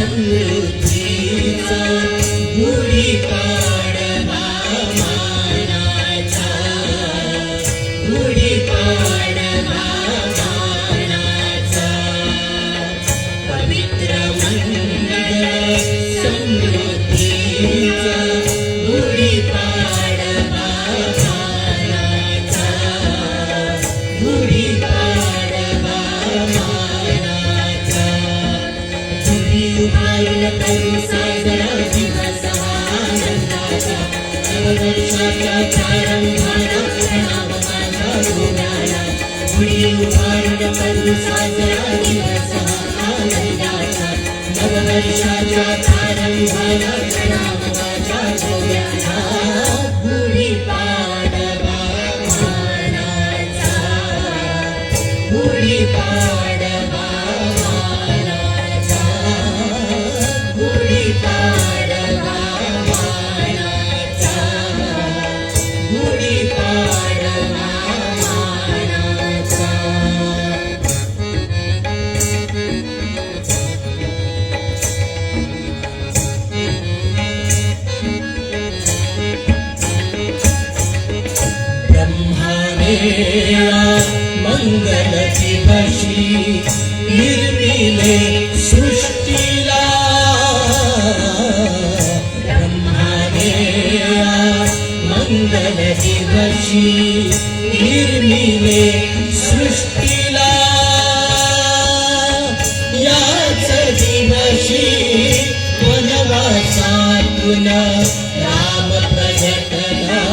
समृद्धीचा गुढीपाडवा मानाचा, गुढीपाडवा मानाचा. पवित्र मंगल समृद्धीचा गुढीपाडवा मानाचा, गुढीपाडवा मानाचा. उभारून करू साजरा दिवस आनंदाचा, नववर्षाच्या प्रारंभाला प्रणाम माझ्या गोव्याला. गुढी उभारून करू साजरा दिवस आनंदाचा, नववर्षाच्या प्रारंभाला प्रणाम माझ्या गोव्याला. गुढीपाडवा मानाचा, गुढीपाडवा मानाचा, गुढीपाडवा मानाचा, गुढीपाडवा मानाचा. ब्रह्माने मंगल दिवशी निर्मिले सृष्टीला, ब्रह्माने मंगल दिवशी निर्मिले सृष्टीला. याच दिवशी वनवासातून राम प्रगटला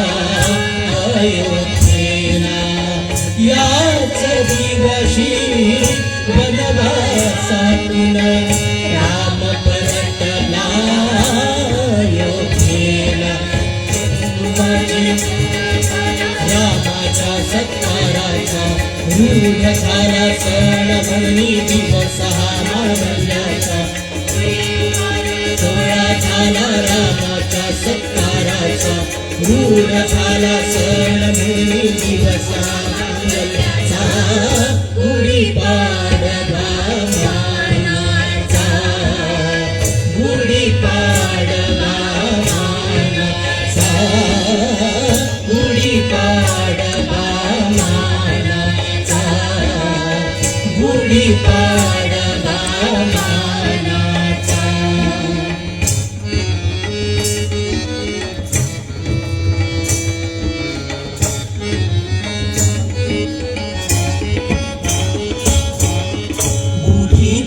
अयोध्येला. याच दिवशी वनवासातून राम परतला अयोध्येला. रामाच्या सत्काराचा रूढ झाला सण म्हणून दिवस हा मानल्याचा. सोहळा झाला रामाच्या सत्काराचा रूढ झाला सण म्हणून दिवस हा मानल्याचा. गुढीपाडवा मानाचा, गुढीपाडवा मानाचा, गुढीपाडवा मानाचा, गुढीपाडवा मानाचा.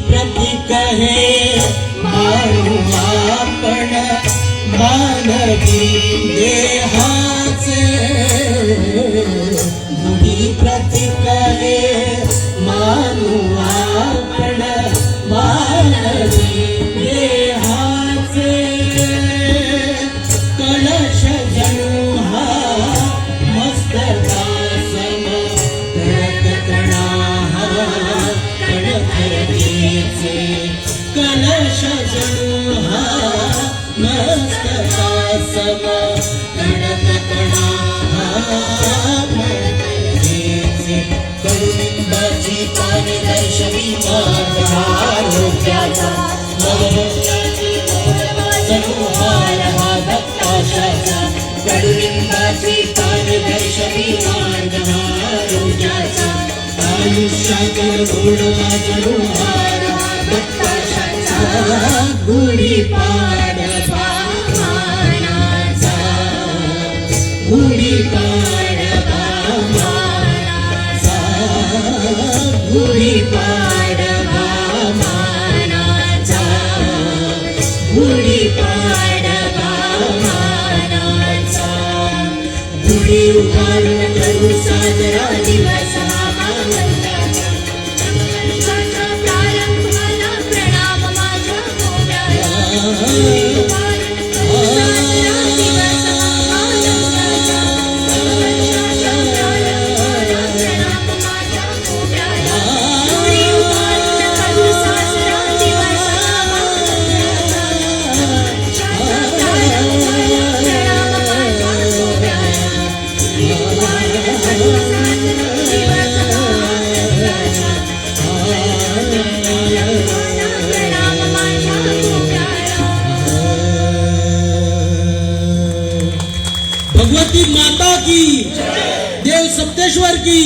प्रतीक है मानू आपण मानवी देहाचे. गुढी प्रतीक है मानू आपण मानवी देहाचे. कलश जणू हा मस्तकासम कळत कणा हा कणखरतेचे. कलश जणू हा मस्तकासम कणत कणा हा कणखरतेचे. कडुलिंबाची पाने दर्शवी मार्ग आरोग्याचा. नववर्षाची जणू हार हा भक्ताशाचा. कडुलिंबाची पाने दर्शवी मार्ग आरोग्याचा. आयुष्यातील गोडवा जणू हार भक्ताशाचा. गुढीपाडवा मानाचा, गुढीपाडवा मानाचा, गुढीपाडवा मानाचा, गुढीपाडवा मानाचा. सुरी उभारून करू साजरा दिवस हा मांगल्याचा वर्षाचा प्रारंभ मला प्रणाम माझ्या गोव्याला सुरी उभारून करू साजरा दिवस हा मांगल्याचा वर्षाचा प्रारंभ मला प्रणाम माझ्या गोव्याला सुरी उभारून करू साजरा दिवस हा मांगल्याचा वर्षाचा प्रारंभ मला प्रणाम माझ्या गोव्याला सुरी उभारून करू साजरा दिवस हा मांगल्याचा प्रणाम माझ्या गोव्याला भगवती माता की देव सप्तेश्वर की